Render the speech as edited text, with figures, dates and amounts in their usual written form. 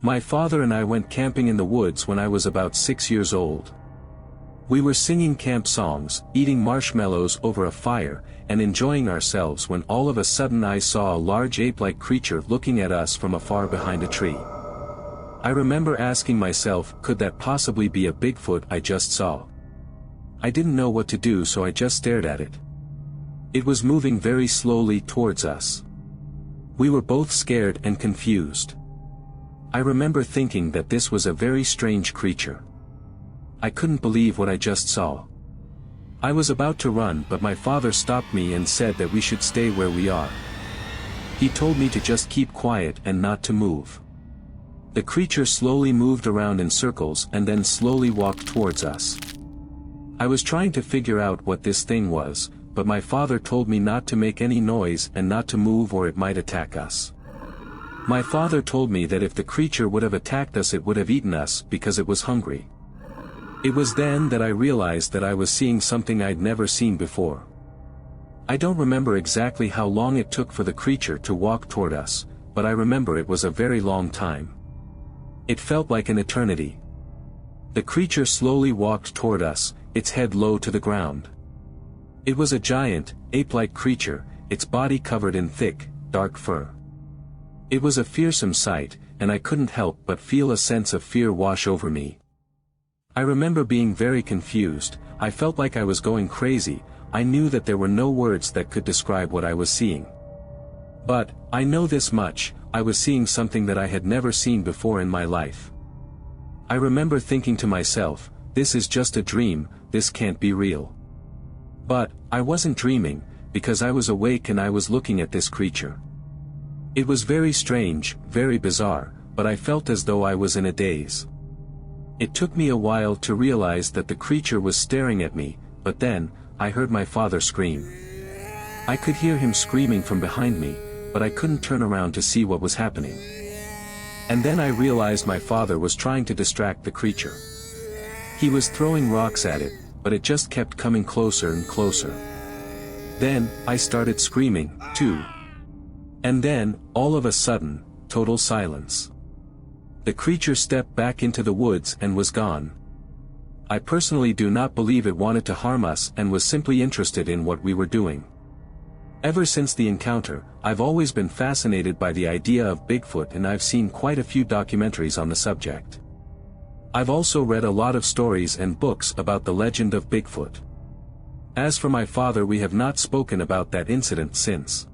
My father and I went camping in the woods when I was about 6 years old. We were singing camp songs, eating marshmallows over a fire, and enjoying ourselves when all of a sudden I saw a large ape-like creature looking at us from afar behind a tree. I remember asking myself, could that possibly be a Bigfoot I just saw? I didn't know what to do, so I just stared at it. It was moving very slowly towards us. We were both scared and confused. I remember thinking that this was a very strange creature. I couldn't believe what I just saw. I was about to run, but my father stopped me and said that we should stay where we are. He told me to just keep quiet and not to move. The creature slowly moved around in circles and then slowly walked towards us. I was trying to figure out what this thing was, but my father told me not to make any noise and not to move or it might attack us. My father told me that if the creature would have attacked us, it would have eaten us because it was hungry. It was then that I realized that I was seeing something I'd never seen before. I don't remember exactly how long it took for the creature to walk toward us, but I remember it was a very long time. It felt like an eternity. The creature slowly walked toward us, its head low to the ground. It was a giant, ape-like creature, its body covered in thick, dark fur. It was a fearsome sight, and I couldn't help but feel a sense of fear wash over me. I remember being very confused. I felt like I was going crazy. I knew that there were no words that could describe what I was seeing. But, I know this much, I was seeing something that I had never seen before in my life. I remember thinking to myself, this is just a dream, this can't be real. But, I wasn't dreaming, because I was awake and I was looking at this creature. It was very strange, very bizarre, but I felt as though I was in a daze. It took me a while to realize that the creature was staring at me, but then, I heard my father scream. I could hear him screaming from behind me, but I couldn't turn around to see what was happening. And then I realized my father was trying to distract the creature. He was throwing rocks at it, but it just kept coming closer and closer. Then, I started screaming, too. And then, all of a sudden, total silence. The creature stepped back into the woods and was gone. I personally do not believe it wanted to harm us and was simply interested in what we were doing. Ever since the encounter, I've always been fascinated by the idea of Bigfoot, and I've seen quite a few documentaries on the subject. I've also read a lot of stories and books about the legend of Bigfoot. As for my father, we have not spoken about that incident since.